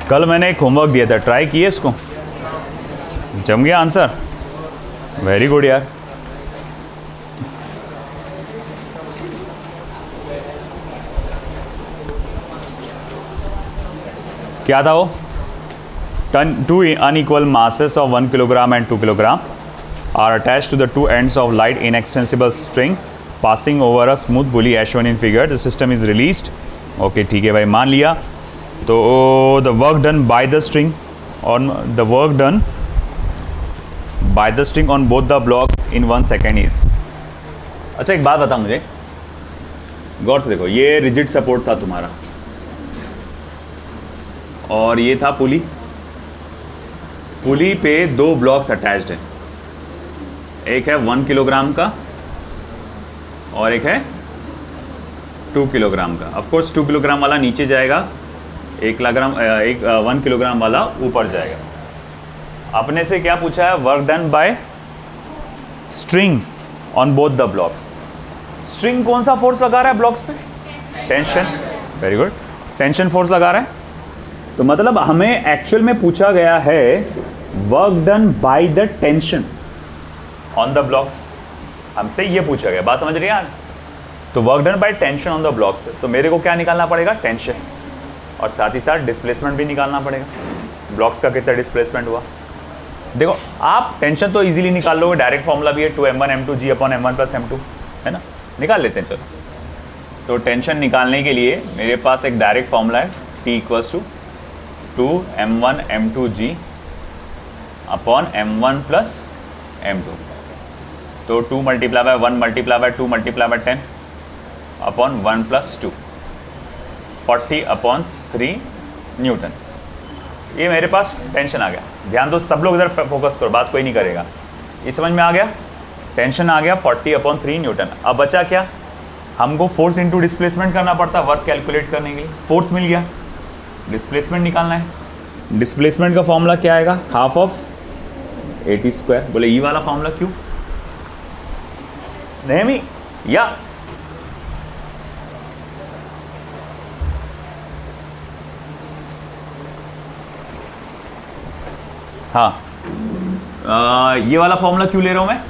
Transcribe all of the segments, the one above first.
कल मैंने एक होमवर्क दिया था, ट्राई किए इसको? जम गया आंसर? वेरी गुड यार। क्या था वो? Two unequal masses of 1 kilogram and 2 kilogram are attached to the two ends of light inextensible string passing over a smooth pulley as shown in figure. The system is released. Okay, ठीक है भाई, मान लिया। तो the work done by the string on both the blocks in 1 second is। अच्छा एक बात बता मुझे, गौर से देखो, ये रिजिड सपोर्ट था तुम्हारा और ये था पुली। पुली पे दो ब्लॉक्स अटैच्ड हैं, एक है 1 किलोग्राम का और एक है 2 किलोग्राम का। ऑफ कोर्स 2 किलोग्राम वाला नीचे जाएगा, 1 किलोग्राम वाला ऊपर जाएगा। अपने से क्या पूछा है? Work done bye string on both the blocks. String कौन सा फोर्स लगा रहा है ब्लॉक्स पे? Tension. Very good, tension force लगा रहा है। तो मतलब हमें एक्चुअल में पूछा गया है work done by the tension on the blocks, हमसे ये पूछा गया। बात समझ रही है यार? तो work done by tension on the blocks, तो मेरे को क्या निकालना पड़ेगा? टेंशन, और साथ ही साथ डिस्प्लेसमेंट भी निकालना पड़ेगा। ब्लॉक्स का कितना डिस्प्लेसमेंट हुआ? देखो आप टेंशन तो इजीली निकाल लोगे, डायरेक्ट फॉर्मूला भी है 2m1 m2g upon m1 plus m2, है ना? निकाल लेते हैं चलो। तो टेंशन निकालने के लिए मेरे पास एक डायरेक्ट फॉर्मूला है, T equals to 2m1 m2g upon m1 plus m2। तो 2 multiply by 1 multiply by 2 multiply by 10 upon 1 plus 2, 40 upon 3 newton. ये मेरे पास टेंशन आ गया। ध्यान दो, सब लोग इधर फोकस करो, बात कोई नहीं करेगा। ये समझ में आ गया? टेंशन आ गया 40 अपॉन 3 न्यूटन। अब बचा क्या? हमको फोर्स इंटू डिस्प्लेसमेंट करना पड़ता है वर्क कैलकुलेट करने के लिए। फोर्स मिल गया, डिस्प्लेसमेंट निकालना है। डिस्प्लेसमेंट का फॉर्मूला क्या आएगा? Half of AT square. बोले ई वाला फॉर्मूला क्यों? नहीं या हाँ, ये वाला फॉर्मूला क्यों ले रहा हूं मैं?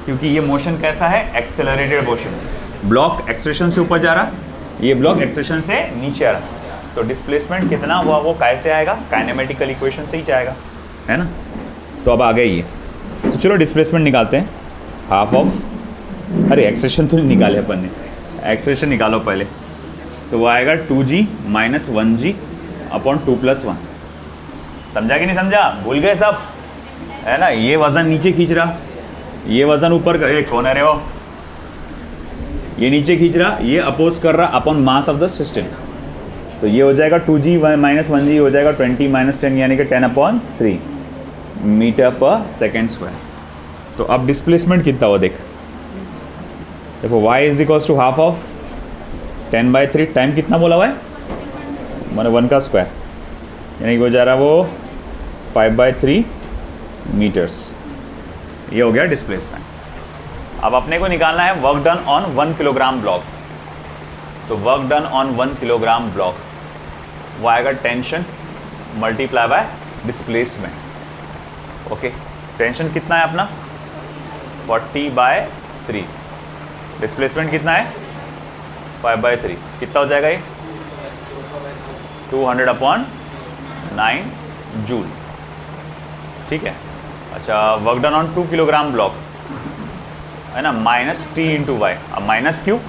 क्योंकि ये मोशन कैसा है? Accelerated motion. ब्लॉक एक्सेलरेशन से ऊपर जा रहा, ये ब्लॉक एक्सेलरेशन से नीचे आ रहा। तो डिस्प्लेसमेंट कितना हुआ वो कैसे आएगा? काइनेमेटिकल इक्वेशन से ही जाएगा, है ना? तो अब आ गया ये। तो चलो डिस्प्लेसमेंट निकालते हैं। हाफ ऑफ, अरे एक्सेलरेशन तो नहीं निकाले अपन ने, एक्सेलरेशन निकालो पहले। तो वो आएगा 2g minus 1g upon 2 plus 1। समझा कि नहीं समझा? भूल गए सब, है ना? ये वजन नीचे खींच रहा, ये वजन ऊपर कर, कौन है रे वो? ये नीचे खींच रहा, ये अपोज कर रहा upon mass of the system. तो ये हो जाएगा 2g माइनस 1g हो जाएगा 20 माइनस 10 यानी कि 10 upon 3 metre per second square. तो अब डिस्प्लेसमेंट कितना हो देख, देखो y is equals to half of 10/3। Time कितना बोला हुआ है? मैंने 1 का स्क्वायर, यानी कि हो जा रहा वो 5/3 मीटर्स। ये हो गया डिस्प्लेसमेंट। अब अपने को निकालना है work done on 1 kilogram block. तो work done on 1 kilogram block वो आएगा tension multiply by displacement. Okay, tension कितना है अपना? 40/3। डिस्प्लेसमेंट कितना है? 5/3। कितना हो जाएगा ये? 200 अपॉन 9 जूल। ठीक है। अच्छा, work done on 2 kilogram block है ना, माइनस T इंटू वाई। अब माइनस क्यों?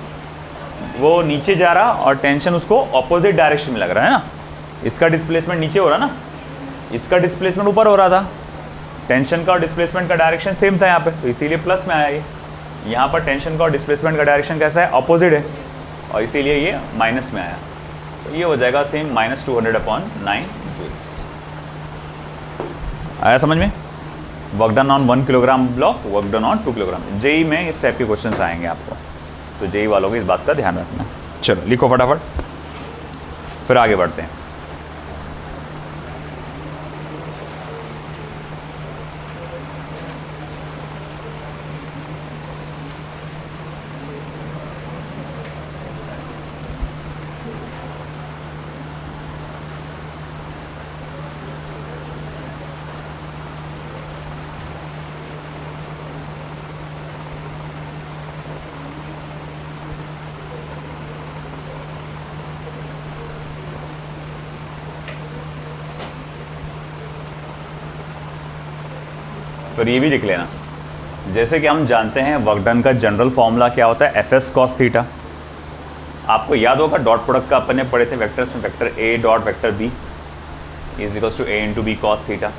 वो नीचे जा रहा और टेंशन उसको ऑपोजिट डायरेक्शन में लग रहा है ना। इसका डिस्प्लेसमेंट नीचे हो रहा ना, इसका डिस्प्लेसमेंट ऊपर हो रहा था। टेंशन का और डिस्प्लेसमेंट का डायरेक्शन सेम था यहाँ पे, तो इसीलिए प्लस में आया ये। यहाँ पर टेंशन का और डिस्प्लेसमेंट का डायरेक्शन कैसा है? ऑपोजिट है, और इसीलिए ये माइनस में आया। तो ये हो जाएगा सेम माइनस 200 अपॉन 9 जूल्स। आया समझ में? Work done on 1 kilogram block, work done on 2 kilogram. JEE में इस टाइप के क्वेश्चंस आएंगे आपको, तो जेई वालों को इस बात का ध्यान रखना। चलो लिखो फटाफट, फिर आगे बढ़ते हैं। फिर ये भी लिख लेना। जैसे कि हम जानते हैं वर्क डन का जनरल फॉर्मूला क्या होता है, एफ एस कॉस थीटा। आपको याद होगा डॉट प्रोडक्ट का अपन ने पढ़े थे वेक्टर्स में, vector a dot vector b is equals to a into b cos theta,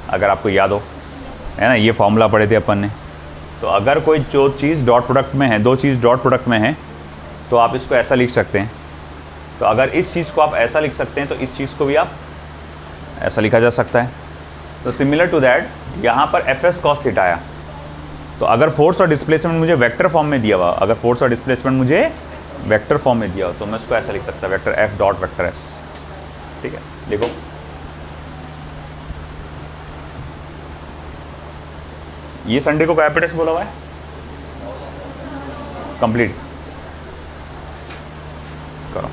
अगर आपको याद हो, है ना, ये फॉर्मूला पढ़े थे अपन ने। तो अगर कोई जो चीज़ डॉट प्रोडक्ट में है, दो चीज़ डॉट प्रोडक्ट में है, तो आप इसको ऐसा लिख सकते हैं। तो अगर इस चीज़ को आप ऐसा लिख सकते हैं तो इस चीज़ को भी आप ऐसा लिखा जा सकता है। तो सिमिलर टू दैट यहाँ पर एफ एस कॉस थीटा आया। तो अगर फोर्स और डिस्प्लेसमेंट मुझे वेक्टर फॉर्म में दिया हुआ, अगर फोर्स और डिस्प्लेसमेंट मुझे वेक्टर फॉर्म में दिया हो, तो मैं उसको ऐसा लिख सकता, vector F dot vector S. ठीक है, देखो ये संडे को कैपिटस बोला हुआ है कंप्लीट करो।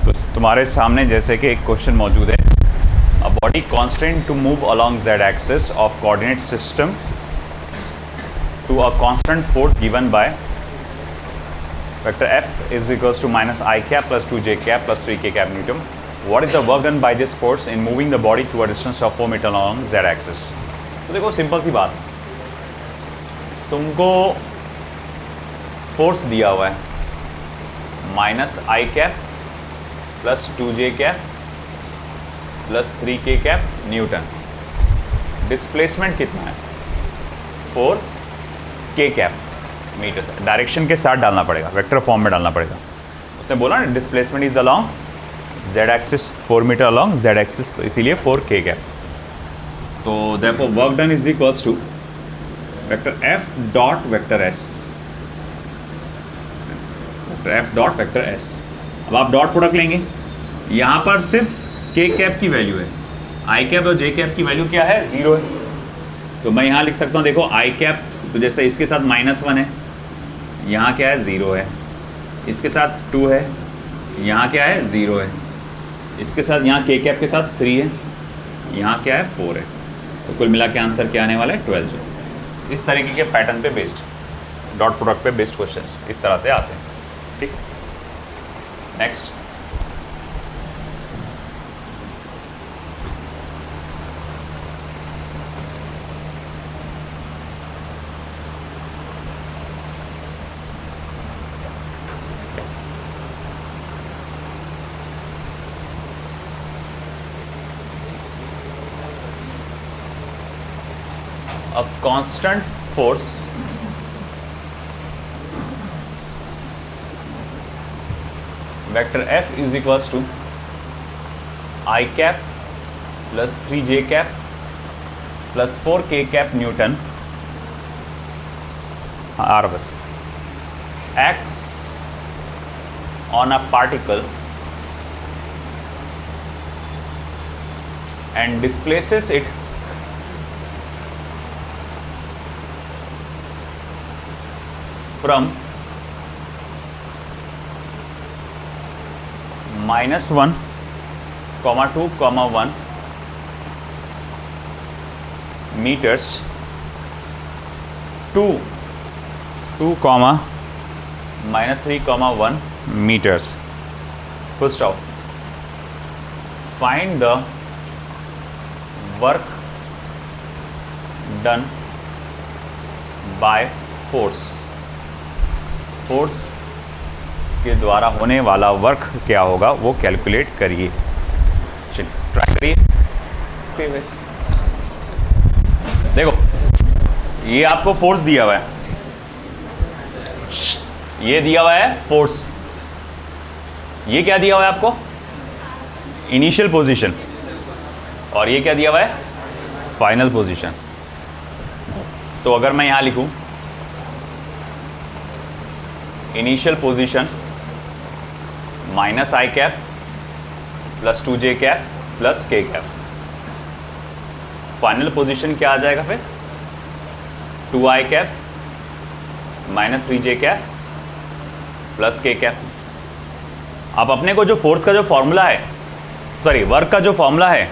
तो तुम्हारे सामने जैसे कि एक क्वेश्चन मौजूद है, a body constant to move along z axis of coordinate system to a constant force given by vector f is equals to minus I cap plus 2j cap plus 3k cap Newton. What is the work done by this force in moving the body through a distance of 4 meter along z axis? तो देखो simple सी बात, तुमको force दिया हुआ है minus I cap plus 2j cap plus 3k cap newton. Displacement कितना है, 4k cap metre से। डायरेक्शन के साथ डालना पड़ेगा, वेक्टर फॉर्म में डालना पड़ेगा। उसने बोला ना displacement is along z axis, 4 metre along z axis, तो इसीलिए 4k कैप। तो therefore work done is equals to vector f dot vector s, vector f dot vector s। अब आप डॉट प्रोडक्ट लेंगे, यहाँ पर सिर्फ k कैप की वैल्यू है, आई कैप और j कैप की वैल्यू क्या है, 0 है। तो मैं यहाँ लिख सकता हूँ, देखो आई कैप तो जैसे इसके साथ -1 है, यहाँ क्या है 0 है, इसके साथ 2 है, यहाँ क्या है 0 है, इसके साथ यहाँ k कैप के साथ 3 है, यहाँ क्या है 4 है। तो कुल मिला के आंसर क्या आने वाला है 12 जूल। इस तरीके के पैटर्न पे बेस्ड, डॉट प्रोडक्ट पे बेस्ड क्वेश्चंस इस तरह से आते हैं। ठीक, next. A constant force vector F is equals to I cap plus 3j cap plus 4k cap Newton RS acts on a particle and displaces it from -1, 2, 1 meters to 2, -3, 1 meters. Full stop. Find the work done by force. Force के द्वारा होने वाला work क्या होगा वो calculate करिए। चलिए try करिए। देखो ये आपको फोर्स दिया हुआ है, ये दिया हुआ है फोर्स, ये क्या दिया हुआ है आपको, इनिशियल पोजीशन, और ये क्या दिया हुआ है, फाइनल पोजीशन। तो अगर मैं यहां लिखूं initial position minus I cap plus 2j cap plus k cap, final position क्या आ जाएगा फिर 2i cap minus 3j cap plus k cap. अब अपने को जो फोर्स का जो फॉर्मूला है, सॉरी वर्क का जो फॉर्मूला है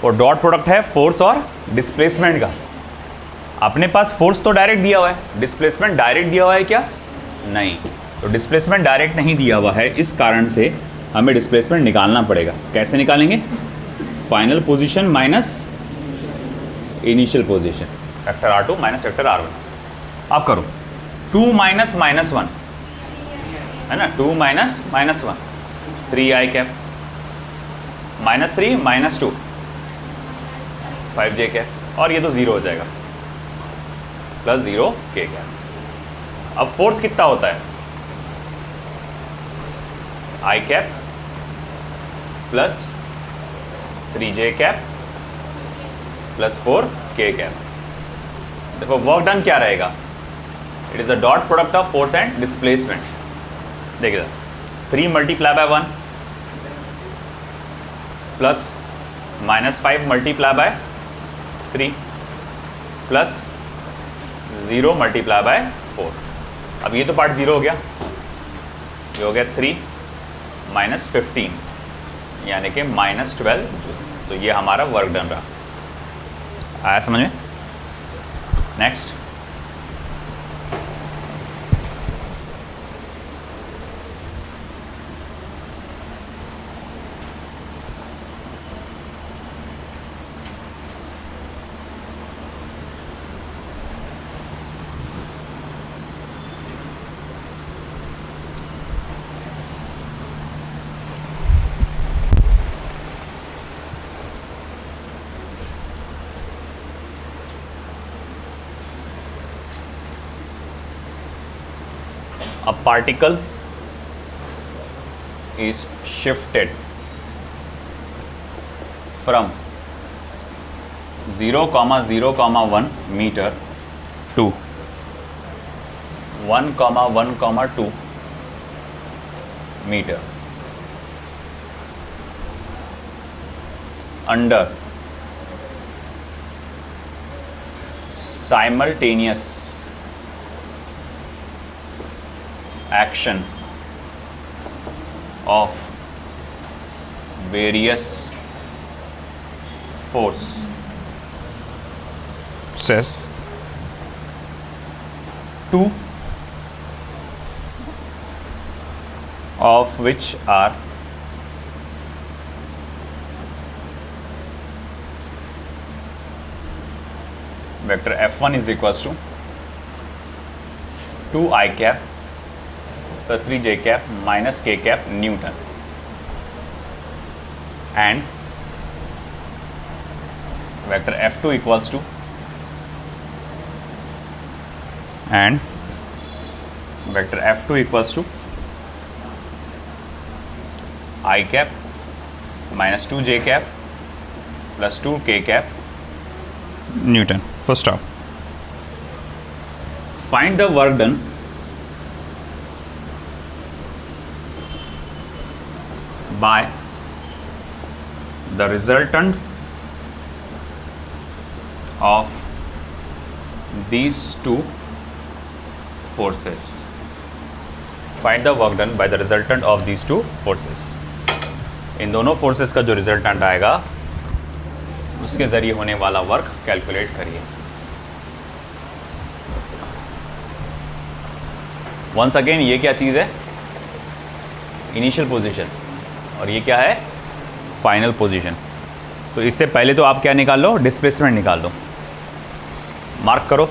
और डॉट प्रोडक्ट है फोर्स और डिस्प्लेसमेंट का। अपने पास फोर्स तो डायरेक्ट दिया हुआ है, डिस्प्लेसमेंट डायरेक्ट दिया हुआ है क्या? नहीं। तो डिस्प्लेसमेंट डायरेक्ट नहीं दिया हुआ है, इस कारण से हमें डिस्प्लेसमेंट निकालना पड़ेगा। कैसे निकालेंगे? Final position minus initial position, vector R2 minus vector R1। आप करो 2 माइनस माइनस 1 है ना, 2 minus minus 1 3i cap, minus 3 minus 2 5j cap, और ये तो 0 हो जाएगा, प्लस 0 k कैप। अब फोर्स कितना होता है? i cap plus 3j cap plus 4k cap. देखो वर्क डन क्या रहेगा? It is the dot product of force and displacement. देखिए 3 multiply by 1 plus minus 5 multiply by 3 plus 0 multiply by 4। अब ये तो पार्ट 0 हो गया, ये हो गया 3 माइनस 15 यानी कि माइनस 12 जूल्स। तो ये हमारा वर्क डन रहा। आया समझ में? Next, a particle is shifted from 0,0,1 meter to 1,1,2 meter under simultaneous action of various forces, two of which are vector F1 is equals to 2i cap plus 3j cap minus k cap Newton, and vector F2 equals to I cap minus 2j cap plus 2k cap Newton. First stop. Find the work done by the resultant of these two forces. Find the work done by the resultant of these two forces. इन दोनों forces का जो resultant आएगा उसके जरिए होने वाला work calculate करिए। Once again ये क्या चीज़ है? इनिशियल पोजीशन, और ये क्या है? Final position. तो इससे पहले तो आप क्या निकाल लो? डिस्प्लेसमेंट निकाल लो। मार्क करो,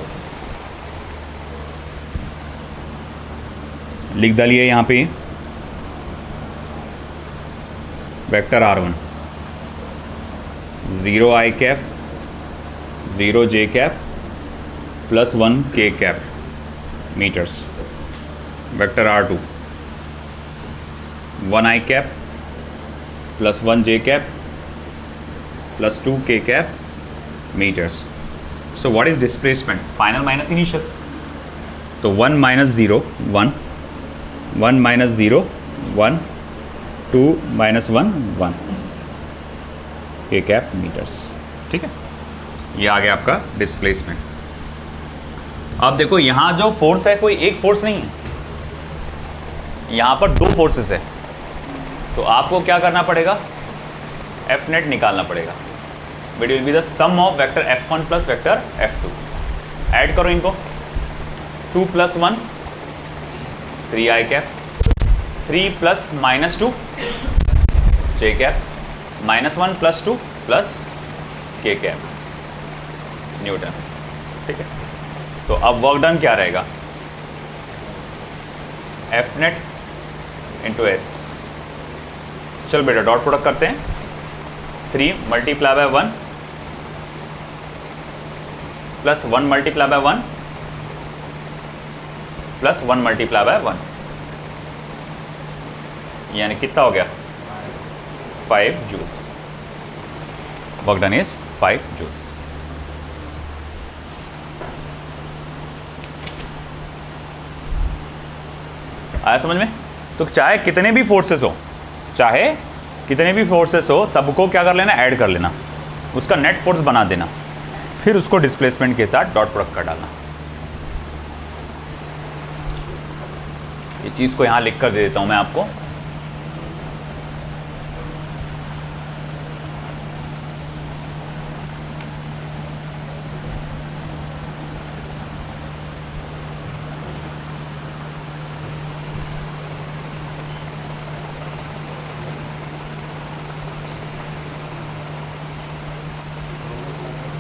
लिख डालिए यहाँ पे vector R1 0 i cap 0 j cap plus 1 k cap metres, vector R2 1 i cap plus 1 j cap plus 2 k cap metres. So what is displacement? Final minus initial. तो 1 minus 0 1, 1 minus 0 1, 2 minus 1 1 k cap metres. ठीक है, ये आ गया आपका displacement. अब देखो यहाँ जो फोर्स है कोई एक फोर्स नहीं है, यहाँ पर दो फोर्सेस है। तो आपको क्या करना पड़ेगा? एफ नेट निकालना पड़ेगा। Which will be the sum of vector F1 plus vector F2। Add करो इनको, 2 + 1 3 i cap, 3 + -2 j cap, -1 + 2 + k cap newton. ठीक है, तो अब वर्क डन क्या रहेगा, F नेट इंटू एस। चल बेटा डॉट प्रोडक्ट करते हैं, 3 × 1 + 1 × 1 + 1 × 1, यानी कितना हो गया 5 joules. Work done is 5 joules. आया समझ में? तो चाहे कितने भी फोर्सेस हो, सबको क्या कर लेना, ऐड कर लेना, उसका नेट फोर्स बना देना, फिर उसको डिस्प्लेसमेंट के साथ डॉट प्रोडक्ट कर डालना। ये चीज को यहां लिख कर दे देता हूं मैं आपको।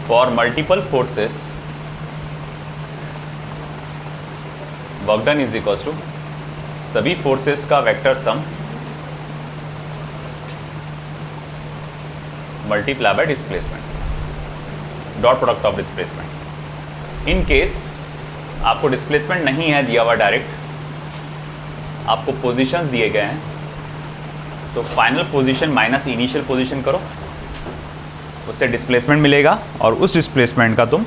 For multiple forces, work done is equals to सभी फोर्सेस का vector sum multiply by displacement, dot product of displacement. In case आपको डिस्प्लेसमेंट नहीं है दिया हुआ डायरेक्ट, आपको पोजीशंस दिए गए हैं, तो final position minus initial position करो, उससे डिस्प्लेसमेंट मिलेगा, और उस डिस्प्लेसमेंट का तुम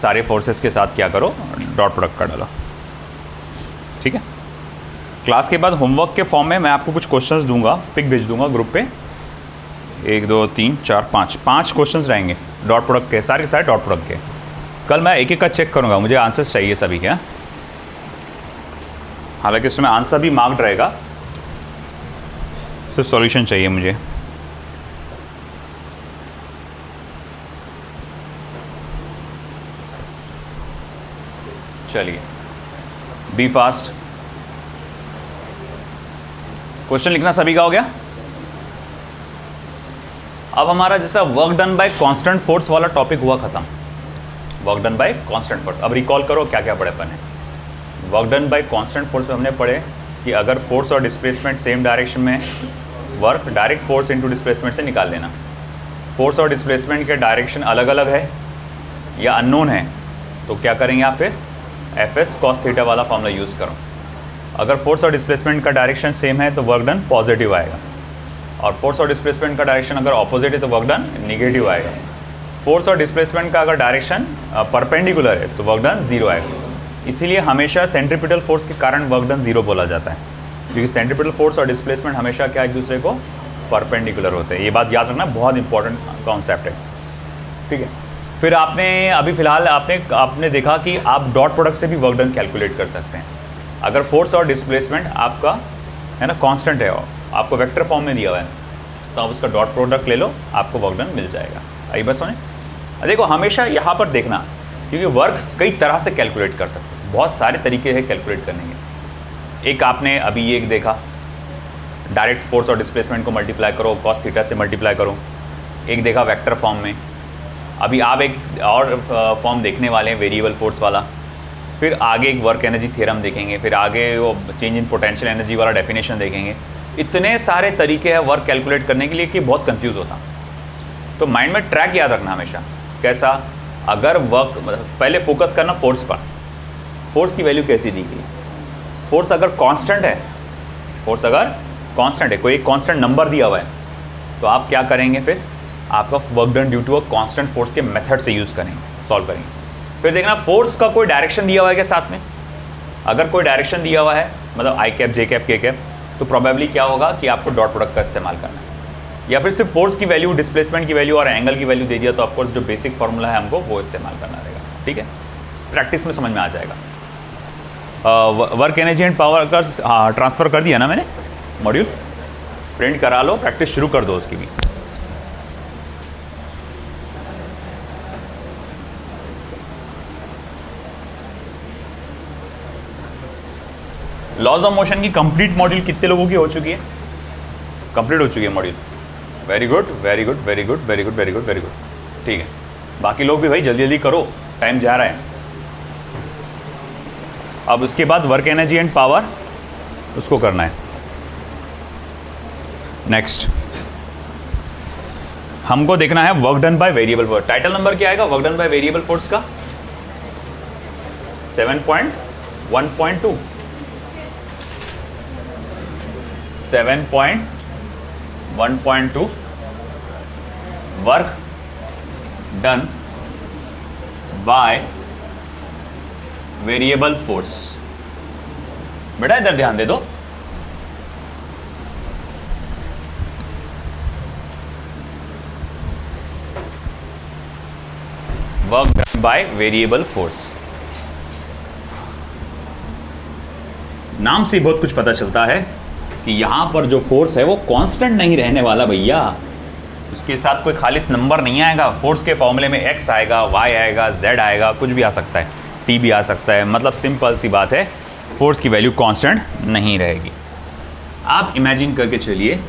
सारे फोर्सेस के साथ क्या करो, डॉट प्रोडक्ट कर डालो। ठीक है, क्लास के बाद होमवर्क के फॉर्म में मैं आपको कुछ क्वेश्चंस दूंगा, पिक भेज दूंगा ग्रुप पे, 1 2 3 4 5 क्वेश्चंस रहेंगे डॉट प्रोडक्ट के, सारे के सारे डॉट प्रोडक्ट के। कल मैं एक एक का चेक करूंगा, मुझे आंसर्स चाहिए सभी के। हालांकि इसमें आंसर भी मार्क्ड रहेगा, सिर्फ सॉल्यूशन चाहिए मुझे। चलिए बी फास्ट। क्वेश्चन लिखना सभी का हो गया। अब हमारा जैसा work done bye constant force वाला टॉपिक हुआ खत्म, work done bye constant force. अब रिकॉल करो क्या क्या पढ़े अपन ने। Work done bye constant force में हमने पढ़े कि अगर फोर्स और डिस्प्लेसमेंट सेम डायरेक्शन में, work direct force into displacement से निकाल लेना। फोर्स और डिस्प्लेसमेंट के डायरेक्शन अलग अलग है या अननोन है, तो क्या करेंगे आप, फिर Fs cos थीटा वाला फॉर्मूला यूज़ करो। अगर फोर्स और डिस्प्लेसमेंट का डायरेक्शन सेम है तो वर्क डन पॉजिटिव आएगा, और फोर्स और डिस्प्लेसमेंट का डायरेक्शन अगर ऑपोजिट है तो वर्क डन निगेटिव आएगा। फोर्स और डिस्प्लेसमेंट का अगर डायरेक्शन परपेंडिकुलर है तो वर्क डन 0 आएगा। इसीलिए हमेशा सेंट्रीपिटल फोर्स के कारण वर्क डन 0 बोला जाता है, क्योंकि सेंट्रीपिटल फोर्स और डिस्प्लेसमेंट हमेशा क्या एक दूसरे को परपेंडिकुलर होते हैं। ये बात याद रखना, बहुत इंपॉर्टेंट कॉन्सेप्ट है। ठीक है, फिर आपने अभी फिलहाल आपने देखा कि आप डॉट प्रोडक्ट से भी वर्क डन कैलकुलेट कर सकते हैं। अगर फोर्स और डिस्प्लेसमेंट आपका है ना कांस्टेंट है और आपको वेक्टर फॉर्म में दिया हुआ है, तो आप उसका डॉट प्रोडक्ट ले लो, आपको वर्क डन मिल जाएगा। आई बस सुने, देखो हमेशा यहाँ पर देखना, क्योंकि वर्क कई तरह से कैलकुलेट कर सकते हैं, बहुत सारे तरीके हैं कैलकुलेट करने के। एक आपने अभी ये देखा, डायरेक्ट फोर्स और डिस्प्लेसमेंट को मल्टीप्लाई करो, कॉस थीटा से मल्टीप्लाई करो। एक देखा वेक्टर फॉर्म में, अभी आप एक और फॉर्म देखने वाले हैं वेरिएबल फोर्स वाला। फिर आगे एक वर्क एनर्जी थ्योरम देखेंगे, फिर आगे वो चेंज इन पोटेंशियल एनर्जी वाला डेफिनेशन देखेंगे। इतने सारे तरीके हैं वर्क कैलकुलेट करने के लिए कि बहुत कंफ्यूज होता। तो माइंड में ट्रैक याद रखना हमेशा। कैसा, अगर वर्क, पहले फोकस करना फोर्स पर, फोर्स की वैल्यू कैसी दी गई। फोर्स अगर कांस्टेंट है, फोर्स अगर कांस्टेंट है, कोई एक कांस्टेंट नंबर दिया हुआ है, तो आप क्या करेंगे, फिर आपका work done due to a constant force के मेथड से यूज़ करेंगे, सॉल्व करेंगे। फिर देखना फोर्स का कोई डायरेक्शन दिया हुआ है के साथ में, अगर कोई डायरेक्शन दिया हुआ है, मतलब आई कैप, जे कैप, के कैप, तो प्रोबेबली क्या होगा कि आपको डॉट प्रोडक्ट का इस्तेमाल करना है। या फिर सिर्फ फोर्स की वैल्यू, डिस्प्लेसमेंट की वैल्यू और एंगल की वैल्यू दे दिया, तो ऑफकोर्स जो बेसिक फॉर्मूला है हमको वो इस्तेमाल करना रहेगा। ठीक है, प्रैक्टिस में समझ में आ जाएगा। वर्क एनर्जी एंड पावर का ट्रांसफ़र कर दिया ना मैंने, मॉड्यूल प्रिंट करा लो, प्रैक्टिस शुरू कर दो उसकी भी। लॉज ऑफ मोशन की कंप्लीट मॉड्यूल कितने लोगों की हो चुकी है? कंप्लीट हो चुकी है module. Very good very good very good very good very good very good. ठीक है, बाकी लोग भी भाई जल्दी जल्दी करो, टाइम जा रहा है। अब उसके बाद वर्क एनर्जी एंड पावर उसको करना है। नेक्स्ट हमको देखना है work done by variable force. Title number क्या आएगा work done by variable force का? 7.1.2 7.1.2 work done by variable force. बेटा इधर ध्यान दे दो। Work done by variable force, नाम से बहुत कुछ पता चलता है कि यहां पर जो फोर्स है वो कांस्टेंट नहीं रहने वाला भैया। उसके साथ कोई खालिस नंबर नहीं आएगा। फोर्स के फॉर्मूले में x आएगा, y आएगा, z आएगा, कुछ भी आ सकता है, t भी आ सकता है। मतलब सिंपल सी बात है, फोर्स की वैल्यू कांस्टेंट नहीं रहेगी। आप इमेजिन करके चलिए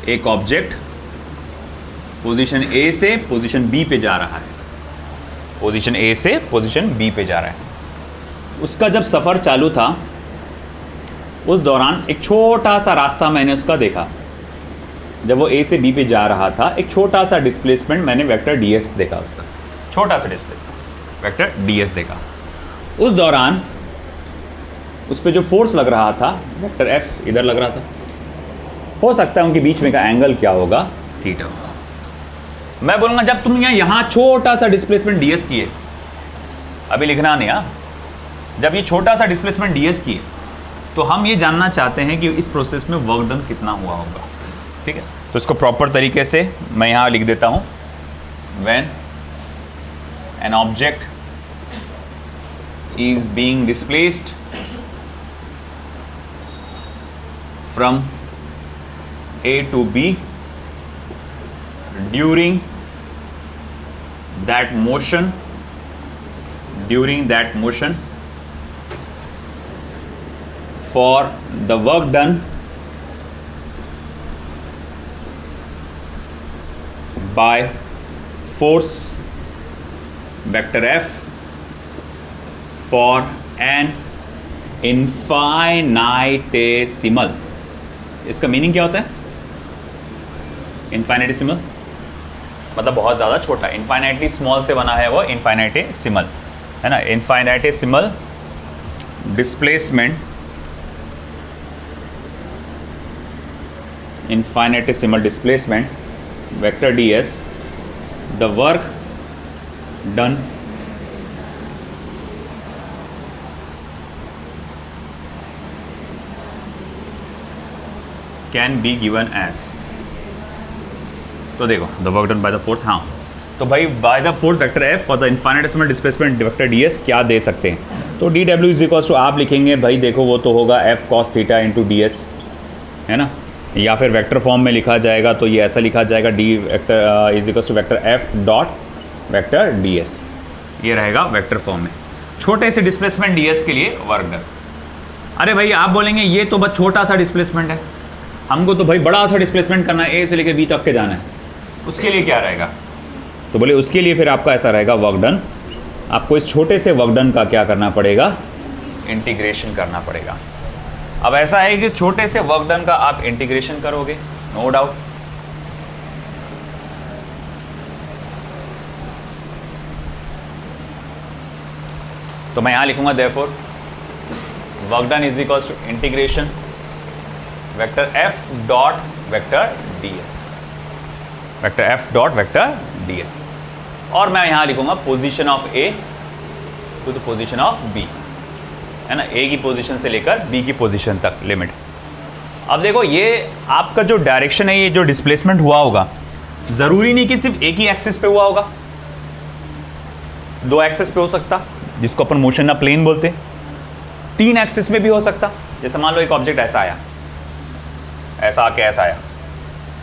एक ऑब्जेक्ट पोजीशन A से पोजीशन B पे जा रहा है, पोजीशन A से पोजीशन B पे जा रहा है। उसका जब सफ़र चालू था उस दौरान एक छोटा सा रास्ता मैंने उसका देखा। जब वो A से B पे जा रहा था एक छोटा सा डिस्प्लेसमेंट मैंने वेक्टर ds देखा, उसका छोटा सा डिस्प्लेसमेंट वेक्टर ds देखा। उस दौरान उस पर जो फोर्स लग रहा था वेक्टर f इधर लग रहा था। हो सकता है उनके बीच में का एंगल क्या होगा, थीटा होगा। मैं बोलूँगा जब तुम यहाँ छोटा सा डिस्प्लेसमेंट ds किए, अभी लिखना नहीं हाँ, जब ये छोटा सा डिस्प्लेसमेंट ds किए तो हम ये जानना चाहते हैं कि इस प्रोसेस में वर्क डन कितना हुआ होगा। ठीक है, तो इसको प्रॉपर तरीके से मैं यहाँ लिख देता हूँ। When an object is being displaced from A to B during that motion for the work done by force vector F for an infinitesimal, इसका मीनिंग क्या होता है? इनफाइनेटेसिमल मतलब बहुत ज़्यादा छोटा। इनफाइनाइटली स्मॉल से बना है वो इनफाइनेटेसिमल, है ना। Infinitesimal displacement, infinitesimal displacement vector ds, the work done can be given as. तो देखो the work done by the force, हाँ तो भाई by the force vector F और the infinitesimal displacement vector ds क्या दे सकते हैं? तो dw इज इक्वल टू आप लिखेंगे भाई देखो वो तो होगा f cos theta into ds, है ना। या फिर वेक्टर फॉर्म में लिखा जाएगा तो ये ऐसा लिखा जाएगा d vector is equal to vector f dot vector ds, ये रहेगा वेक्टर फॉर्म में। छोटे से डिस्प्लेसमेंट ds के लिए वर्क डन। अरे भाई आप बोलेंगे ये तो बस छोटा सा डिस्प्लेसमेंट है, हमको तो भाई बड़ा सा डिस्प्लेसमेंट करना है, A से लेकर B तक के जाना है, उसके लिए क्या रहेगा? तो बोले उसके लिए फिर आपका ऐसा रहेगा वर्क डन। आपको इस छोटे से वर्क डन का क्या करना पड़ेगा? इंटीग्रेशन करना पड़ेगा। अब ऐसा है कि छोटे से वर्क डन का आप इंटीग्रेशन करोगे, नो डाउट। तो मैं यहां लिखूंगा therefore work done is equals to integration vector f dot vector ds, vector f dot vector ds। और मैं यहां लिखूंगा position of A to the position of B, है ना। A की पोजीशन से लेकर B की पोजीशन तक लिमिट। अब देखो ये आपका जो डायरेक्शन है, ये जो डिस्प्लेसमेंट हुआ होगा, ज़रूरी नहीं कि सिर्फ एक ही एक्सिस पे हुआ होगा, दो एक्सिस पे हो सकता, जिसको अपन मोशन ना प्लेन बोलते, तीन एक्सिस में भी हो सकता। जैसे मान लो एक ऑब्जेक्ट ऐसा आया, ऐसा आके ऐसा आया,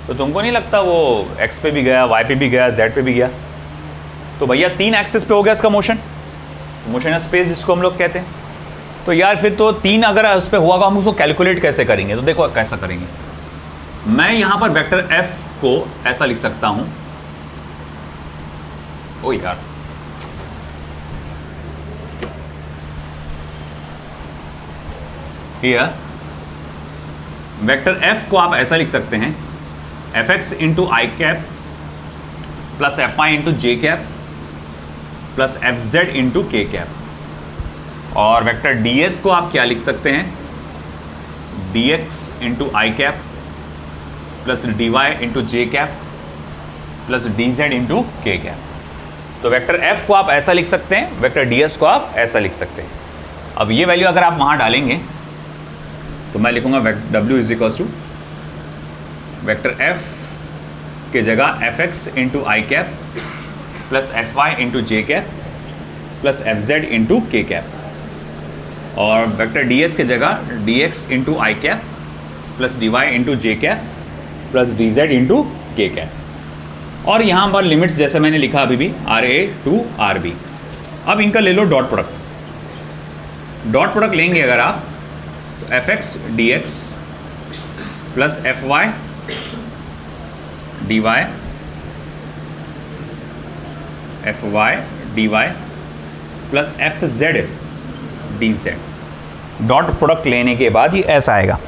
तो तुमको नहीं लगता वो x पे भी गया, y पे भी गया, z पे भी गया? तो भैया तीन एक्सिस पे हो गया इसका मोशन, मोशन स्पेस जिसको हम लोग कहते हैं। तो यार फिर तो 3 अगर उस पर हुआ, हम उसको कैलकुलेट कैसे करेंगे? तो देखो कैसा करेंगे, मैं यहां पर वेक्टर एफ को ऐसा लिख सकता हूं, ओ यार हियर वेक्टर एफ को आप ऐसा लिख सकते हैं, F x into I cap plus F I into J cap plus F Z into K cap. और वेक्टर डी एस को आप क्या लिख सकते हैं, D X into I cap plus D Y into J cap plus D Z into K cap. तो vector F को आप ऐसा लिख सकते हैं, वेक्टर डी एस को आप ऐसा लिख सकते हैं। अब ये वैल्यू अगर आप वहां डालेंगे तो मैं लिखूंगा W is equals to vector F के जगह F x into I cap plus F Y into J cap plus F Z into K cap. और वेक्टर डी एस के जगह D X into I cap plus D Y into J cap plus D Z into K cap. और यहाँ पर limits जैसे मैंने लिखा अभी भी R A to are B. अब इनका ले लो डॉट प्रोडक्ट। डॉट प्रोडक्ट लेंगे अगर आप तो f x d x plus F y d y f y d y plus F z d z. Dot product लेने के बाद ये ऐसा आएगा।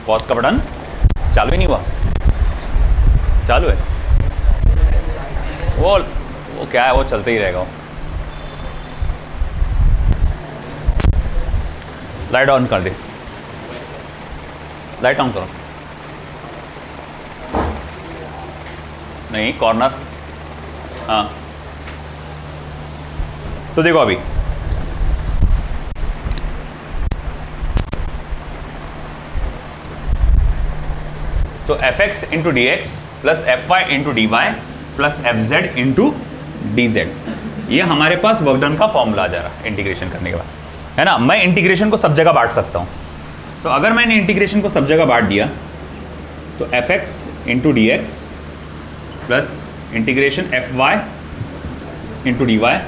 पॉज का बटन चालू ही नहीं हुआ, चालू है वो क्या है, वो चलते ही रहेगा। लाइट ऑन कर दे, लाइट ऑन करो। नहीं कॉर्नर, हाँ तो देखो अभी तो f x into d x plus F Y into d y plus F Z into d z, ये हमारे पास वर्क डन का फॉर्मूला आ जा रहा है इंटीग्रेशन करने के बाद, है ना। मैं इंटीग्रेशन को सब जगह बांट सकता हूँ। तो अगर मैंने इंटीग्रेशन को सब जगह बांट दिया तो f x into d x plus integration f Y into d y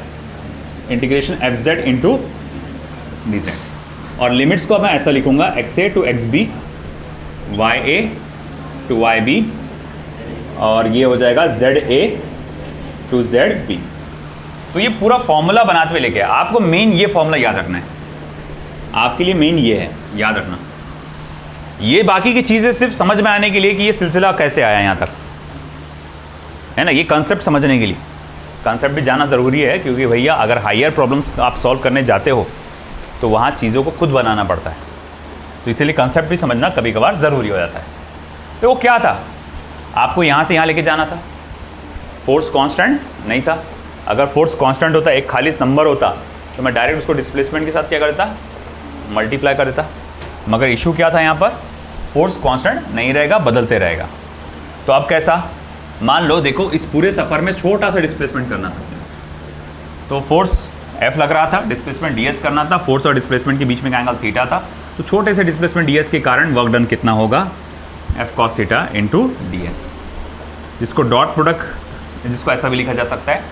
integration f Z into d z. और लिमिट्स को मैं ऐसा लिखूंगा, x a to x b, y a to y b, और ये हो जाएगा z a to z b. तो ये पूरा फॉर्मूला बनाते हुए लेके आपको मेन ये फॉर्मूला याद रखना है, आपके लिए मेन ये है याद रखना। ये बाकी की चीज़ें सिर्फ समझ में आने के लिए कि ये सिलसिला कैसे आया यहाँ तक, है ना। ये कॉन्सेप्ट समझने के लिए कॉन्सेप्ट भी जाना ज़रूरी है, क्योंकि भैया अगर हायर प्रॉब्लम्स आप सॉल्व करने जाते हो तो वहाँ चीज़ों को खुद बनाना पड़ता है। तो इसीलिए कॉन्सेप्ट भी समझना कभी कभार ज़रूरी हो जाता है। तो वो क्या था, आपको यहाँ से यहाँ लेके जाना था। फोर्स कांस्टेंट नहीं था। अगर फोर्स कांस्टेंट होता, एक खाली नंबर होता, तो मैं डायरेक्ट उसको डिस्प्लेसमेंट के साथ क्या कर देता, मल्टीप्लाई कर देता। मगर इशू क्या था यहाँ पर, फोर्स कांस्टेंट नहीं रहेगा, बदलते रहेगा। तो अब कैसा, मान लो देखो इस पूरे सफ़र में छोटा सा डिस्प्लेसमेंट करना था। तो फोर्स F लग रहा था, डिस्प्लेसमेंट ds करना था, फोर्स और डिस्प्लेसमेंट के बीच में का एंगल थीटा था। तो छोटे से डिस्प्लेसमेंट ds के कारण वर्क डन कितना होगा, F cos theta into ds, जिसको डॉट प्रोडक्ट, जिसको ऐसा भी लिखा जा सकता है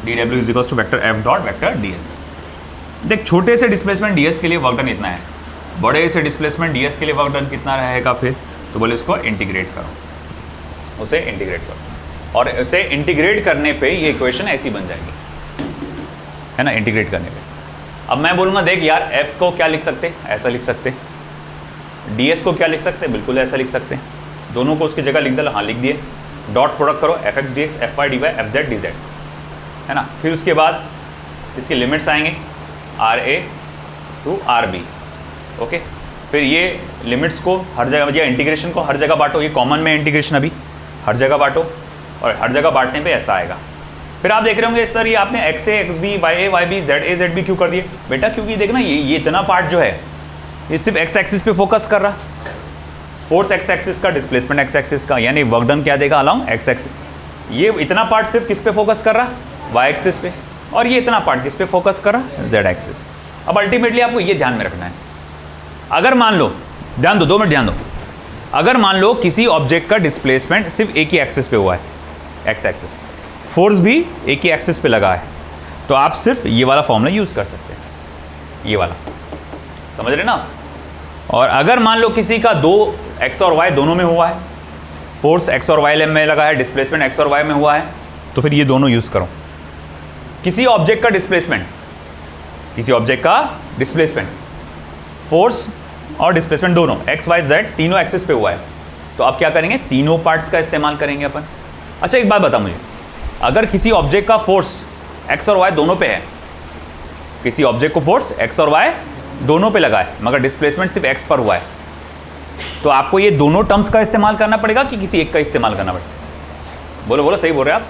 dw is equals to vector F dot vector ds। देख छोटे से डिस्प्लेसमेंट ds के लिए वर्क डन इतना है, बड़े से डिस्प्लेसमेंट ds के लिए वर्क डन कितना रहेगा फिर, तो बोले उसको इंटीग्रेट करो, उसे इंटीग्रेट करो। और उसे इंटीग्रेट करने पे ये इक्वेशन ऐसी बन जाएगी, है ना, इंटीग्रेट करने पे। अब मैं बोलूँगा देख यार f को क्या लिख सकते, ऐसा लिख सकते, ds को क्या लिख सकते, बिल्कुल ऐसा लिख सकते, दोनों को उसकी जगह लिख दे, हाँ लिख दिए। डॉट प्रोडक्ट करो, f x d x f y d y f z d z, है ना। फिर उसके बाद इसके लिमिट्स आएंगे r A to are b, okay. फिर ये लिमिट्स को हर जगह, या इंटीग्रेशन को हर जगह बांटो, ये कॉमन में इंटीग्रेशन अभी हर जगह बांटो, और हर जगह बांटने पे ऐसा आएगा। फिर आप देख रहे होंगे सर ये आपने x a x b y b z a z b क्यों कर दिए, बेटा क्योंकि देखना ये इतना पार्ट जो है ये सिर्फ एक्स एक्सिस पे फोकस कर रहा, फोर्स एक्स एक्सिस का, डिस्प्लेसमेंट एक्स एक्सिस का, यानी वर्क डन क्या देगा अलॉन्ग एक्स एक्सिस। ये इतना पार्ट सिर्फ किस पे फोकस कर रहा, वाई एक्सिस पे, और ये इतना पार्ट किस पे फोकस कर रहा, जेड एक्सिस। अब अल्टीमेटली आपको ये ध्यान में रखना है, अगर मान लो, ध्यान दो 2 मिनट ध्यान दो, अगर मान लो किसी ऑब्जेक्ट का डिस्प्लेसमेंट सिर्फ एक ही एक्सिस पे हुआ है, एक्स एक्सिस, फोर्स भी एक ही एक्सिस पे लगा है, तो आप सिर्फ ये वाला फॉर्मूला यूज़ कर सकते हैं, ये वाला, समझ रहे ना। और अगर मान लो किसी का दो एक्स और वाई दोनों में हुआ है, फोर्स एक्स और वाई में लगा है, डिस्प्लेसमेंट एक्स और वाई में हुआ है, तो फिर ये दोनों यूज़ करो। किसी ऑब्जेक्ट का डिस्प्लेसमेंट, किसी ऑब्जेक्ट का डिस्प्लेसमेंट, फोर्स और डिस्प्लेसमेंट दोनों एक्स वाई जेड तीनों एक्सिस पे हुआ है, तो आप क्या करेंगे, तीनों पार्ट्स का इस्तेमाल करेंगे अपन। अच्छा एक बात बता मुझे, अगर किसी ऑब्जेक्ट का फोर्स एक्स और वाई दोनों पे है, किसी ऑब्जेक्ट को फोर्स एक्स और वाई दोनों पे लगा है मगर डिस्प्लेसमेंट सिर्फ एक्स पर हुआ है, तो आपको ये दोनों टर्म्स का इस्तेमाल करना पड़ेगा कि किसी एक का इस्तेमाल करना पड़ेगा? बोलो बोलो, सही बोल रहे हैं आप,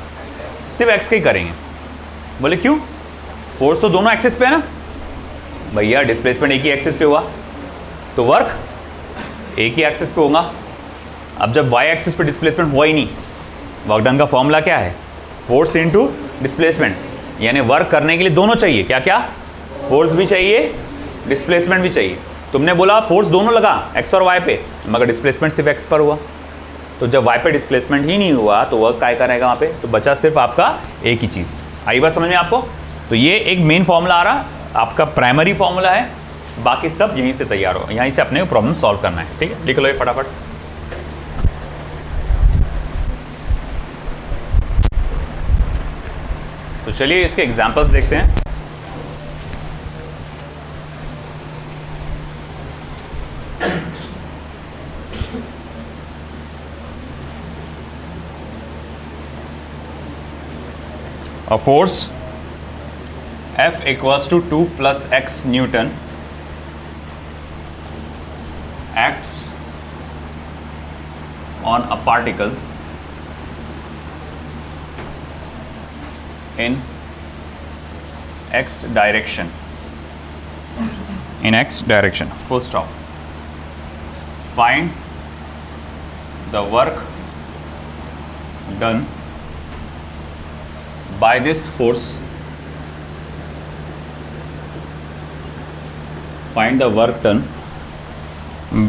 सिर्फ एक्स का ही करेंगे। बोले क्यों? फोर्स तो दोनों एक्सिस पे है ना भैया, डिस्प्लेसमेंट एक ही एक्सिस पे हुआ तो वर्क एक ही एक्सिस पे होगा। अब जब वाई एक्सिस पे डिस्प्लेसमेंट हुआ ही नहीं, वर्क डन का फॉर्मूला क्या है, फोर्स इनटू डिस्प्लेसमेंट, यानी वर्क करने के लिए दोनों चाहिए, क्या क्या, फोर्स भी चाहिए, डिस्प्लेसमेंट भी चाहिए। तुमने बोला फोर्स दोनों लगा एक्स और वाई पे मगर डिस्प्लेसमेंट सिर्फ एक्स पर हुआ, तो जब वाई पे डिस्प्लेसमेंट ही नहीं हुआ तो वर्क क्या करेगा वहाँ पे, तो बचा सिर्फ आपका एक ही चीज़। आई बात समझ में आपको? तो ये एक मेन फॉर्मूला आ रहा, आपका प्राइमरी फॉर्मूला है, बाकी सब यहीं से तैयार हो, यहीं से अपने प्रॉब्लम सॉल्व करना है। ठीक है, लिख लो ये फटाफट। तो चलिए इसके एग्जांपल्स देखते हैं। A force F equals to 2 plus x Newton acts on a particle in x direction. In x direction. Full stop. Find the work done by this force. Find the work done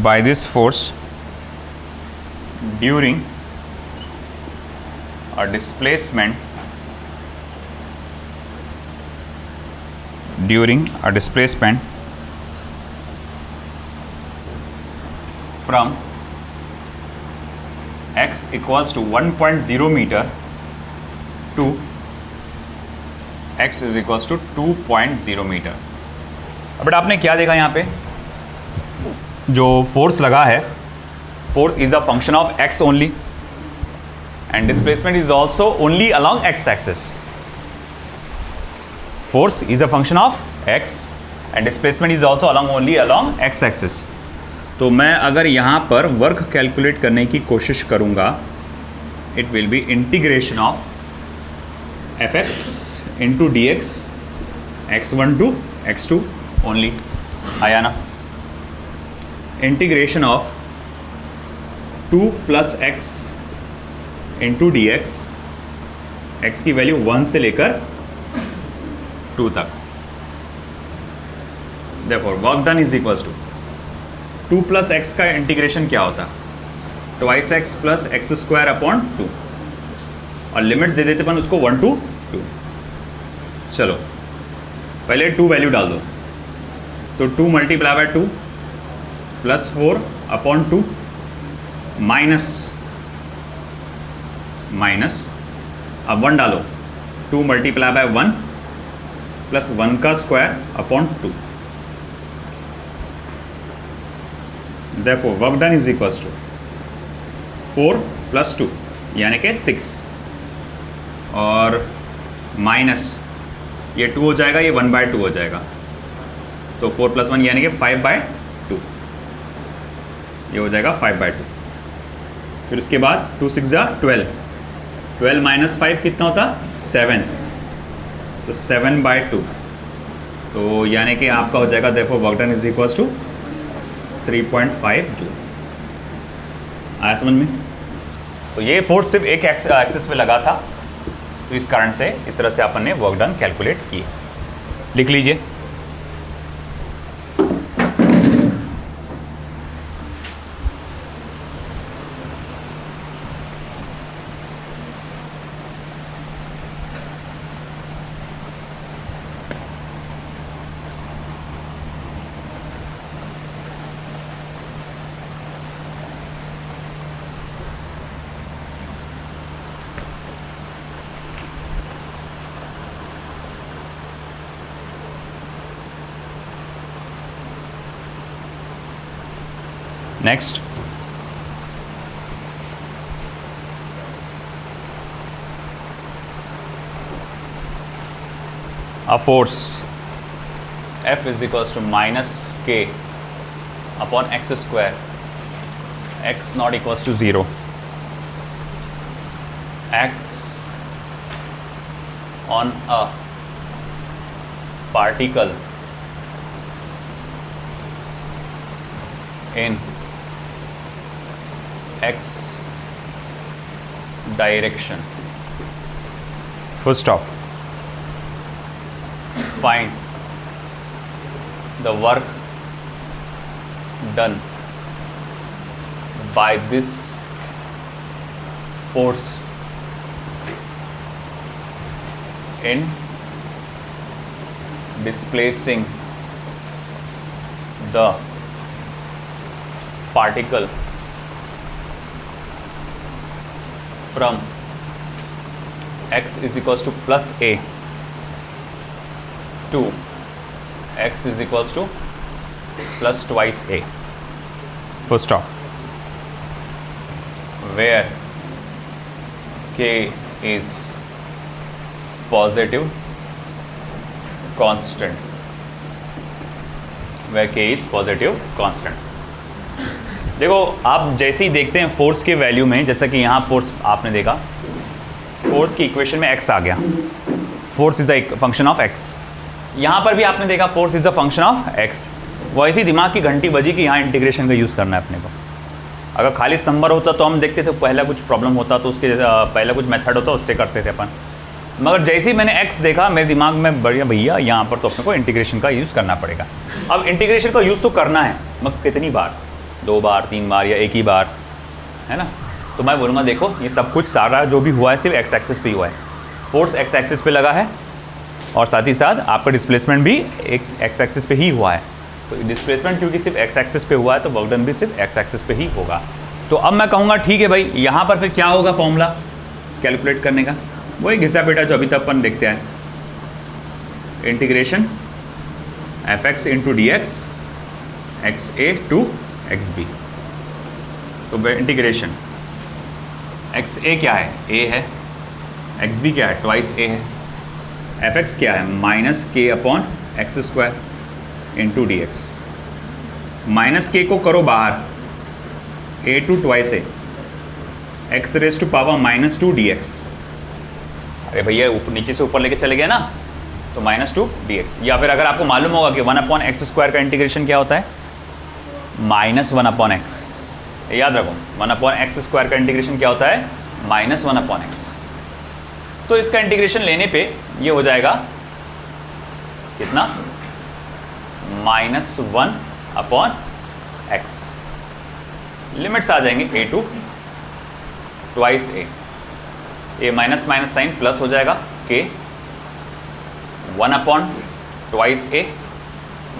by this force during a displacement from x equals to 1.0 meter to x is equals to 2.0 मीटर। अब आपने क्या देखा यहाँ पे, जो force लगा है, force is a function of x only and displacement is also only along x axis. Force is a function of x and displacement is also along only along x axis. तो मैं अगर यहाँ पर work calculate करने की कोशिश करूँगा, it will be integration of fx into dx x1 to x2 only, आया ना। Integration of 2 plus x into dx, x की वैल्यू 1 से लेकर 2 तक, therefore work done is equals to 2 plus x का इंटीग्रेशन क्या होता है, twice x plus x square upon 2, और लिमिट्स दे देते अपन उसको 1 to 2। चलो पहले 2 वैल्यू डाल दो, तो 2 multiply by 2 plus 4 upon 2 minus अब 1 डालो, 2 मल्टीप्लाई बाय 1 प्लस 1 का square upon 2, therefore work done is equals to 4 plus 2 यानी कि 6 और माइनस ये 2 हो जाएगा, ये 1/2 हो जाएगा, तो 4 + 1 यानी कि 5/2, ये हो जाएगा 5/2। फिर उसके बाद 2 6 12, 12 माइनस 5 कितना होता, 7, तो 7/2, तो यानी कि आपका हो जाएगा therefore work done is equals to 3.5 joules. आया समझ में? तो ये फोर्स सिर्फ एक एक्सिस पे लगा था, तो इस कारण से इस तरह से अपन ने वर्क डन कैलकुलेट किए। लिख लीजिए। Next, a force F is equals to minus k upon x square, x not equals to 0, acts on a particle in x direction. Full stop. Find the work done by this force in displacing the particle from x is equals to plus a to x is equals to plus twice a. Full stop. Where k is positive constant. Where k is positive constant. देखो आप जैसे ही देखते हैं force के value में, जैसा कि यहाँ फोर्स आपने देखा, फोर्स की इक्वेशन में x आ गया, force is the function of x. यहाँ पर भी आपने देखा force is the function of x. वैसे ही दिमाग की घंटी बजी कि यहाँ इंटीग्रेशन का यूज़ करना है अपने को. अगर खाली स्तंभर होता तो हम देखते थे पहला कुछ प्रॉब्लम होता तो उसके पहला कुछ मेथड होता उससे करते थे अपन. मगर जैसे ही मैंने x देखा मेरे दिमाग में बढ़िया भैया यहाँ पर तो अपने को इंटीग्रेशन का यूज़ करना पड़ेगा. अब इंटीग्रेशन का यूज़ तो करना है, मगर कितनी बार, 2 बार 3 बार या एक ही बार, है ना. तो मैं बोलूँगा देखो ये सब कुछ सारा जो भी हुआ है सिर्फ x एक्सिस पे ही हुआ है. फोर्स x एक्सिस पे लगा है और साथ ही साथ आपका डिस्प्लेसमेंट भी एक x एक्सिस पे ही हुआ है. तो डिस्प्लेसमेंट क्योंकि सिर्फ x एक्सिस पे हुआ है तो वर्क डन भी सिर्फ x एक्सिस पे ही होगा. तो अब मैं कहूँगा ठीक है भाई, यहाँ पर फिर क्या होगा फॉर्मूला कैलकुलेट करने का, वही घिसा बेटा जो अभी तक अपन देखते हैं, integration fx into d x x a to x b. तो इंटीग्रेशन एक्स ए क्या है, a है, एक्स बी क्या है, ट्वाइस a है, fx क्या है, minus k upon x square into d x. Minus k को करो बाहर, a to twice a, x raise to power minus 2 d x. अरे भैया ऊपर नीचे से ऊपर लेके चले गए ना, तो माइनस 2 डी एक्स. या फिर अगर आपको मालूम होगा कि 1 अपॉन एक्स स्क्वायर का इंटीग्रेशन क्या होता है, माइनस 1 अपॉन एक्स. याद रखो 1 अपॉन एक्स स्क्वायर का इंटीग्रेशन क्या होता है, माइनस 1 अपॉन एक्स. तो इसका इंटीग्रेशन लेने पे ये हो जाएगा कितना, माइनस 1 अपॉन एक्स. लिमिट्स आ जाएंगे a to twice a minus minus sign plus हो जाएगा k, 1 upon twice a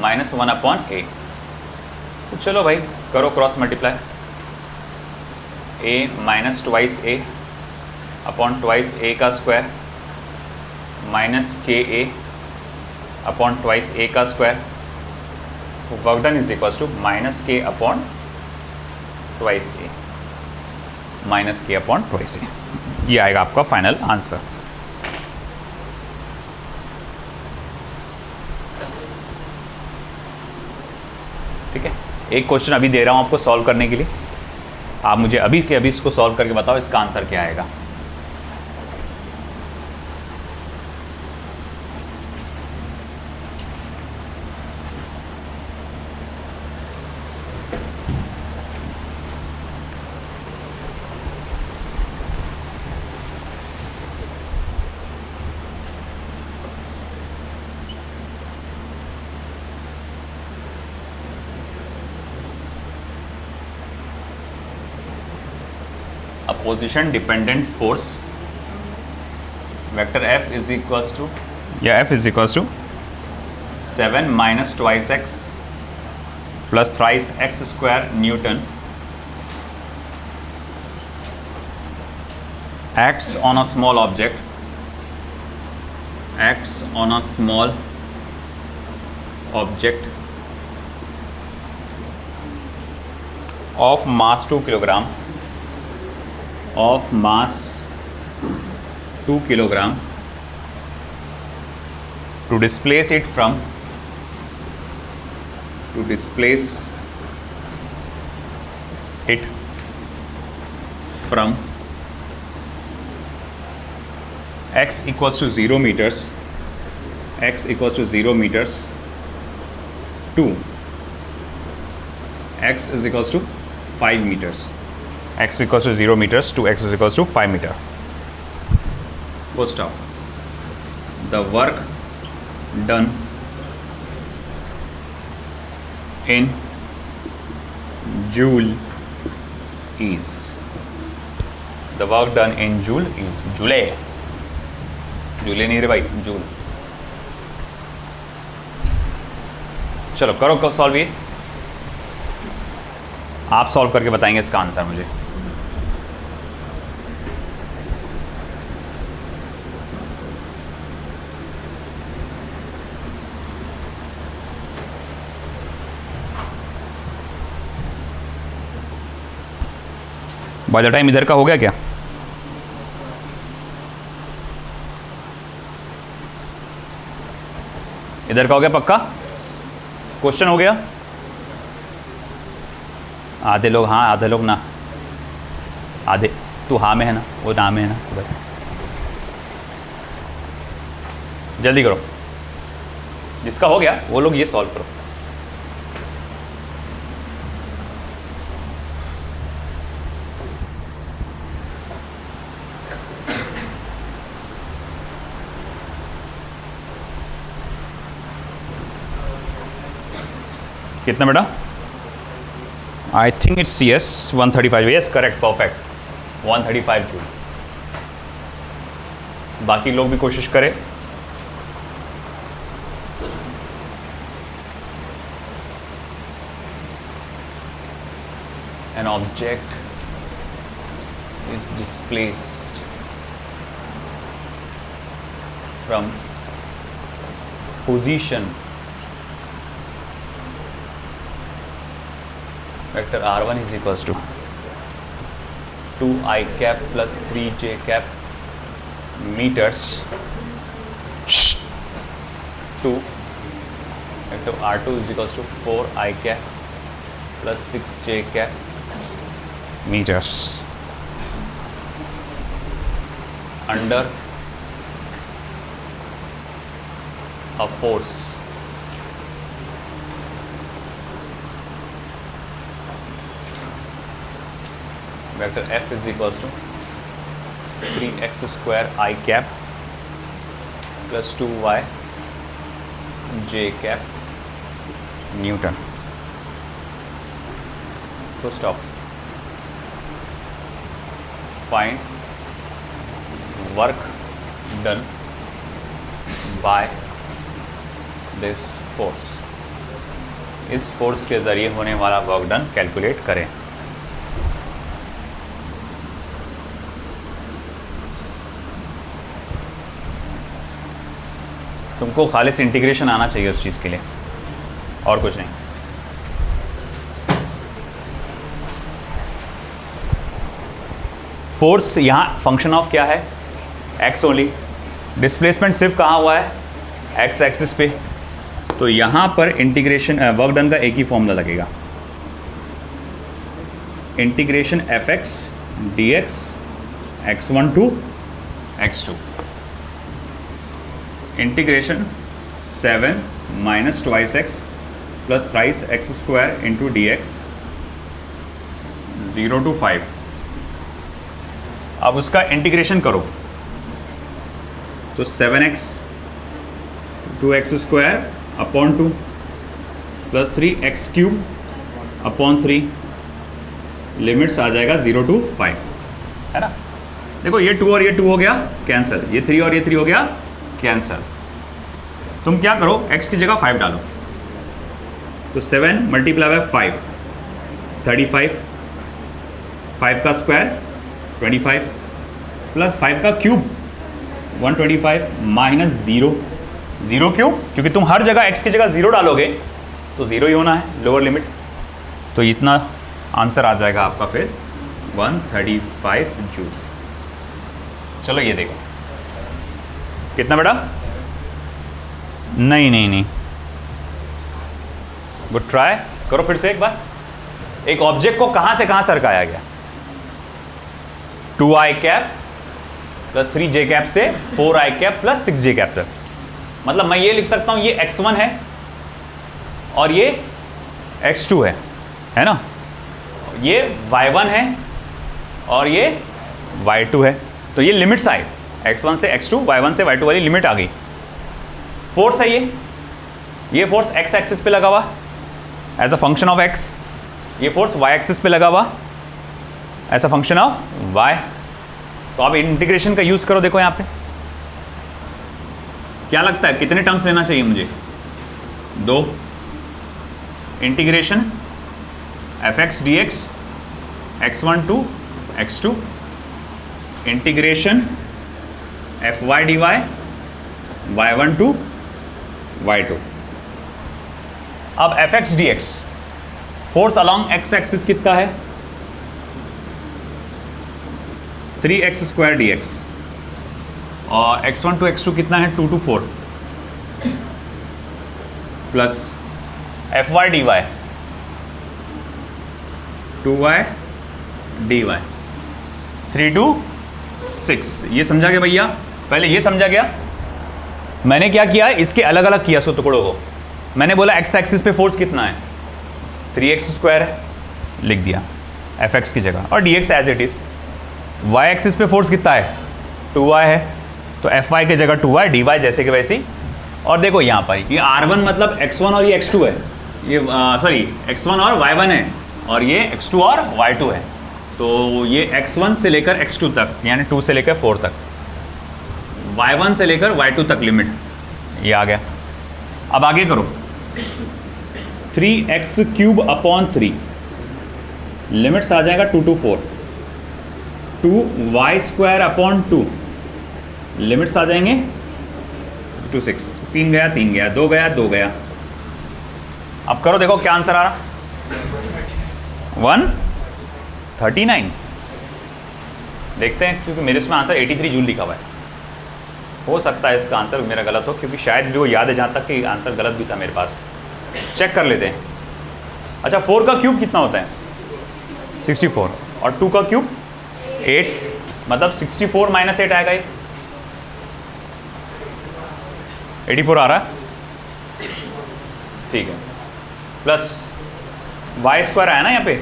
minus 1 upon a. तो चलो भाई करो cross multiply, a minus twice a upon twice a का square minus k a upon twice a का square. Work done is equals to minus k upon twice a, minus k upon twice a. ये आएगा आपका final answer. ठीक है, एक question अभी दे रहा हूँ आपको सॉल्व करने के लिए. आप मुझे अभी के अभी इसको सॉल्व करके बताओ इसका आंसर क्या आएगा. Position dependent force vector F is equals to, या F is equals to 7 minus twice x plus thrice x square newton acts on a small object, acts on a small object of mass 2 kilogram, of mass 2 kilogram, to displace it from, to displace it from x equals to 0 meters, x equals to 0 meters to x is equals to 5 meters, x equals to 0 meters to x is equals to 5 meter. First stop, the work done in joule is, the work done in joule is, July July नहीं रे भाई, joule. चलो करो solve, ये आप solve करके बताएंगे इसका आंसर मुझे. बाय द टाइम इधर का हो गया क्या? इधर का हो गया पक्का? क्वेश्चन हो गया? आधे लोग हाँ, आधे लोग ना. आधे तू हाँ में है ना, वो ना में है ना. जल्दी करो, जिसका हो गया वो लोग ये सॉल्व करो. कितना बेटा? I think it's yes 135. Yes correct, perfect, 135 joule. बाकी लोग भी कोशिश करें. An object is displaced from position vector r1 is equals to 2i cap plus 3j cap meters to vector r2 is equals to 4i cap plus 6j cap meters under a force vector f is equals to 3x square I cap plus 2y j cap Newton. So stop. Find work done by this force. इस force के ज़रिए होने वाला work done calculate करें. तुमको खालिस integration आना चाहिए उस चीज़ के लिए, और कुछ नहीं. फोर्स यहाँ फंक्शन ऑफ क्या है? X only. डिस्प्लेसमेंट सिर्फ कहाँ हुआ है? एक्स एक्सिस पे. तो यहाँ पर इंटीग्रेशन वर्क डन का एक ही फॉर्मूला लगेगा, integration F x d x x1 to x2. Integration 7 minus twice x plus thrice x square into d x 0 to 5. अब उसका इंटीग्रेशन करो तो 7x 2x square upon 2 plus 3x cube upon 3 limits आ जाएगा 0 to 5, है ना. देखो ये 2 और ये 2 हो गया कैंसिल, ये 3 और ये 3 हो गया कैंसिल. तुम क्या करो, x की जगह 5 डालो तो 7 मल्टीप्लाई बाय 5 35, 5 का स्क्वायर 25 प्लस 5 का क्यूब 125 माइनस 0. 0 क्यों? क्योंकि तुम हर जगह x की जगह 0 डालोगे तो 0 ही होना है लोअर लिमिट. तो इतना आंसर आ जाएगा आपका फिर 135 जूल्स। चलो ये देखो कितना बेटा, नहीं गुड ट्राई करो फिर से एक बार। एक ऑब्जेक्ट को कहां से कहां सरकाया गया, 2i cap plus 3j cap से 4i cap plus 6j cap तक। मतलब मैं ये लिख सकता हूं ये x1 है और ये x2 है ना, ये y1 है और ये y2 है। तो ये लिमिट्स आई, x1 से x2, y1 से y2 वाली लिमिट आ गई। फोर्स है ये फोर्स x एक्सिस पे लगा हुआ as a function of x, ये फोर्स y एक्सिस पे लगा हुआ as a function of y। तो आप इंटीग्रेशन का यूज करो, देखो यहां पे क्या लगता है कितने टर्म्स लेना चाहिए मुझे, 2। Integration fx dx x1 to x2, integration fy dy y1 to y2। अब fx dx force along x axis कितना है, 3x² dx और x1 to x2 कितना है, 2 to 4 plus fy dy 2y dy 3 to 6। ये समझा गया भैया, पहले ये समझा गया। मैंने क्या किया, इसके अलग अलग किया सो टुकड़ों को। मैंने बोला x एक्सिस पे फोर्स कितना है, 3x² है, लिख दिया fx की जगह, और dx as it is. y axis पे फोर्स कितना है, 2y है, तो fy की जगह 2y dy जैसे कि वैसे ही। और देखो यहाँ पर ये r1 मतलब x1 और ये x2 है, ये सॉरी x1 और y1 है, और ये x2 और y2 है। तो ये x1 से लेकर x2 तक, यानी 2 से लेकर 4 तक, y1 से लेकर y2 तक लिमिट ये आ गया। अब आगे करो, 3x³ अपॉन 3 लिमिट्स आ जाएगा 2 to 4, 2y² अपॉन 2 लिमिट्स आ जाएंगे 2 to 6, 3 गया 3 गया, 2 गया 2 गया। अब करो, देखो क्या आंसर आ रहा, 139। देखते हैं, क्योंकि मेरे इसमें आंसर 83 जूल लिखा हुआ है। हो सकता है इसका आंसर मेरा गलत हो, क्योंकि शायद भी वो याद है जहाँ तक कि आंसर गलत भी था मेरे पास। चेक कर लेते हैं। अच्छा, 4 का क्यूब कितना होता है, 64, और 2 का क्यूब 8, मतलब 64 - 8 आएगा, ये 84 आ रहा है, ठीक है। प्लस y² आया ना यहाँ पे,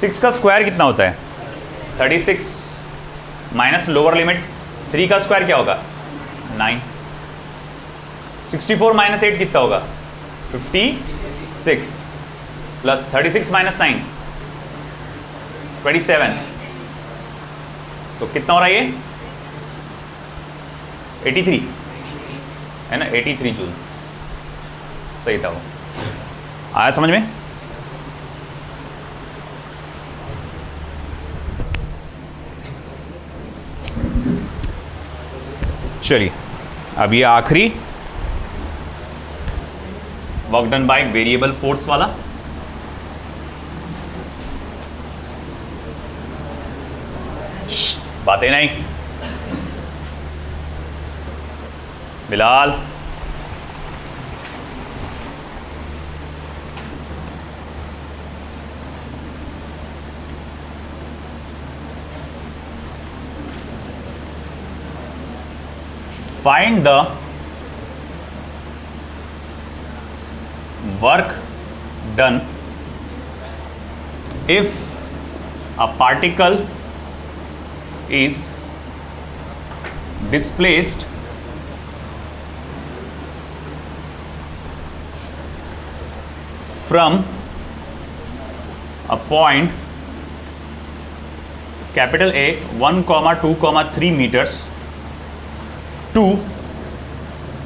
6 का स्क्वायर कितना होता है, 36 माइनस लोअर लिमिट 3 का स्क्वायर क्या होगा, 9। 64 - 8 कितना होगा, 56 प्लस 36 - 9 27, तो कितना हो रहा है ये, 83 है ना, 83 जूल्स सही था वो। आया समझ में? चलिए, अब ये आखिरी work done by variable force वाला। बातें नहीं Bilal, find the work done if a particle is displaced from a point capital A 1, 2, 3 meters to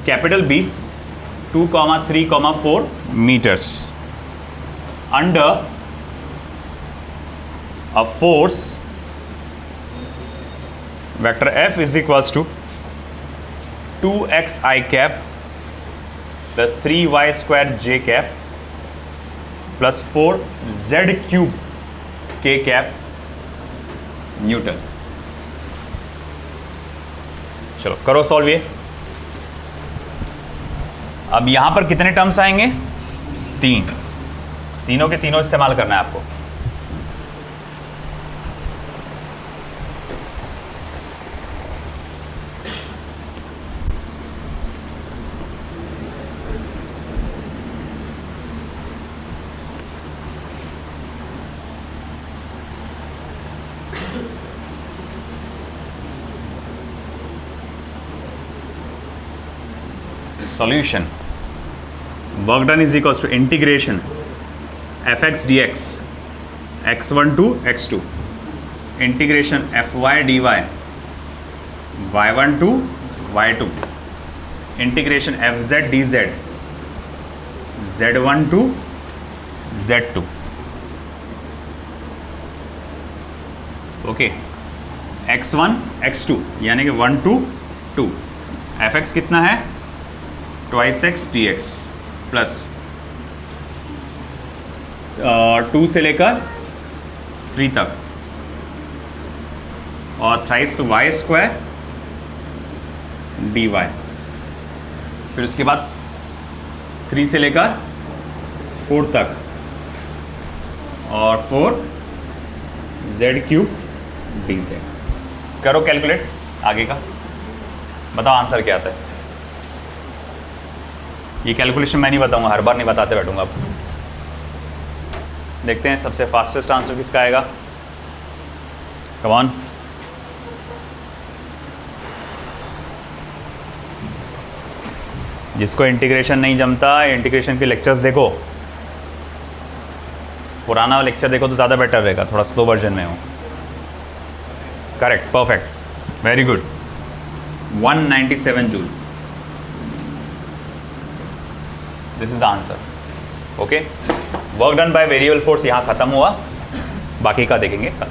capital B 2, 3, 4 meters under a force vector F is equals to 2xi cap plus 3y square j cap plus 4z cube k cap Newton. चलो करो solve ये। अब यहां पर कितने terms आएंगे? 3, तीनों के तीनों इस्तेमाल करना है आपको। Solution. Work done is equals to integration fx dx x1 to x2 integration fy dy y1 to y2 integration fz dz z1 to z2। Okay, x1 x2 यानी कि 1 to 2, fx कितना है? Twice x d x plus 2 से लेकर 3 तक और thrice y square d y. फिर उसके बाद 3 से लेकर 4 तक और 4 जेड क्यूब डी जेड। करो कैलकुलेट आगे का, बताओ आंसर क्या आता है। ये कैलकुलेशन मैं नहीं बताऊंगा, हर बार नहीं बताते बैठूंगा। अब देखते हैं सबसे फास्टेस्ट आंसर किसका आएगा। कम ऑन, जिसको इंटीग्रेशन नहीं जमता, इंटीग्रेशन के लेक्चर्स देखो, पुराना लेक्चर देखो तो ज़्यादा बेटर रहेगा, थोड़ा स्लो वर्जन में हो। Correct, perfect, very good. 197 joule, this is the answer. Okay, work done by variable force यहाँ ख़त्म हुआ, बाकी का देखेंगे कल।